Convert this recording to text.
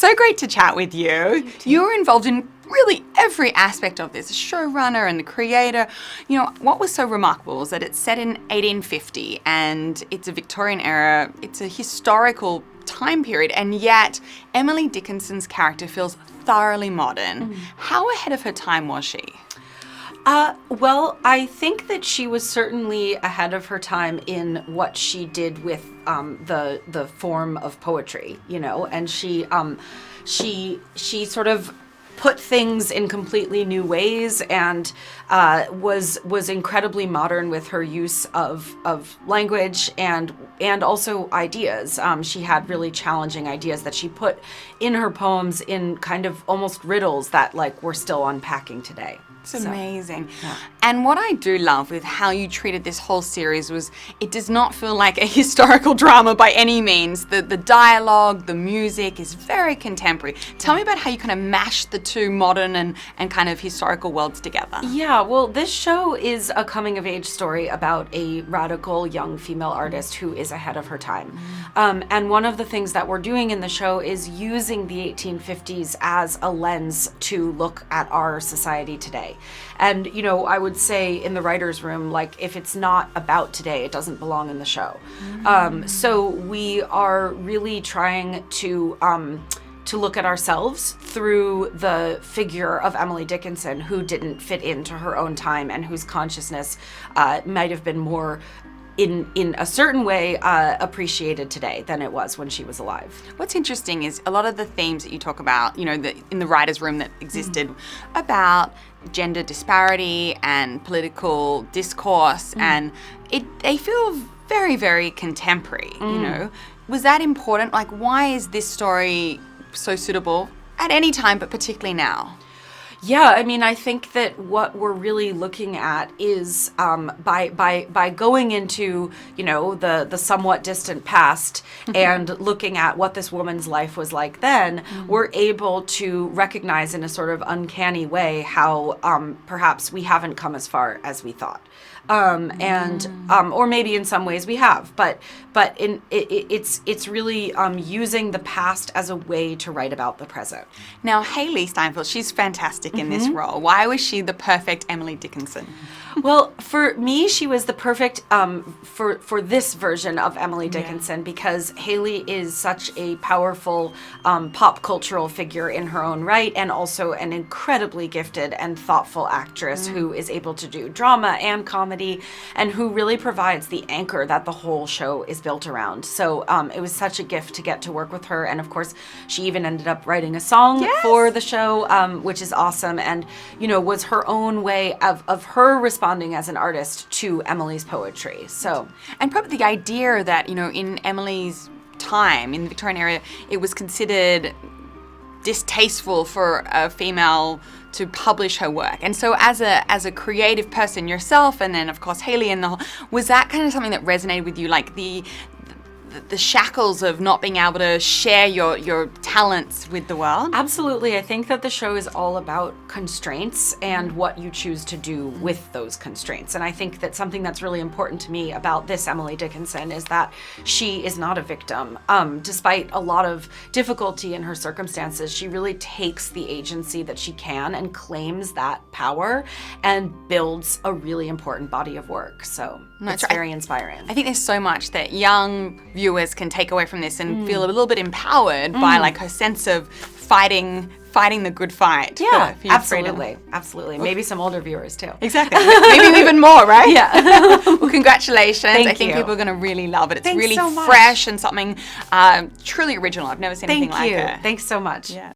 so great to chat with you. You're involved in really every aspect of this, showrunner and the creator. You know, what was so remarkable is that it's set in 1850 and it's a Victorian era, it's a historical time period, and yet Emily Dickinson's character feels thoroughly modern. How ahead of her time was she? Well, I think that she was certainly ahead of her time in what she did with the form of poetry, you know, and she sort of put things in completely new ways and was incredibly modern with her use of language and also ideas. She had really challenging ideas that she put in her poems in kind of almost riddles that like we're still unpacking today. It's amazing. Yeah. And what I do love with how you treated this whole series was it does not feel like a historical drama by any means. The dialogue, the music is very contemporary. Tell me about how you kind of mashed the two modern and kind of historical worlds together. Yeah, well, this show is a coming-of-age story about a radical young female artist who is ahead of her time. And one of the things that we're doing in the show is using the 1850s as a lens to look at our society today. And, you know, I would say in the writer's room, like, if it's not about today, it doesn't belong in the show. So we are really trying to look at ourselves through the figure of Emily Dickinson, who didn't fit into her own time and whose consciousness might have been more in a certain way appreciated today than it was when she was alive. What's interesting is a lot of the themes that you talk about, you know, in the writer's room that existed about gender disparity and political discourse, and they feel very, very contemporary, you know. Was that important? Like, why is this story so suitable at any time, but particularly now? Yeah, I mean, I think that what we're really looking at is by going into, you know, the somewhat distant past and looking at what this woman's life was like then, we're able to recognize in a sort of uncanny way how perhaps we haven't come as far as we thought. Or maybe in some ways we have, but it's really using the past as a way to write about the present. Now, Hailee Steinfeld, she's fantastic in this role. Why was she the perfect Emily Dickinson? Well, for me, she was the perfect for this version of Emily Dickinson because Hailee is such a powerful pop cultural figure in her own right, and also an incredibly gifted and thoughtful actress who is able to do drama and comedy, and who really provides the anchor that the whole show is built around. So it was such a gift to get to work with her, and of course, she even ended up writing a song for the show, which is awesome, and you know, was her own way of her responding as an artist to Emily's poetry. So, and probably the idea that, you know, in Emily's time in the Victorian era, it was considered distasteful for a female to publish her work. And so as a creative person yourself, and then of course Hailee and the whole, was that kind of something that resonated with you, like the shackles of not being able to share your talents with the world? Absolutely. I think that the show is all about constraints and what you choose to do with those constraints. And I think that something that's really important to me about this Emily Dickinson is that she is not a victim. Despite a lot of difficulty in her circumstances, she really takes the agency that she can and claims that power and builds a really important body of work. So it's very inspiring. I think there's so much that young viewers can take away from this and feel a little bit empowered by like her sense of fighting the good fight. Yeah, for absolutely. freedom. Absolutely. Maybe some older viewers too. Exactly. Maybe even more, right? Yeah. Well, congratulations. Thank I think you. people are going to really love it. It's Thanks really so much. fresh and something truly original. I've never seen anything like it. Thanks so much. Yeah.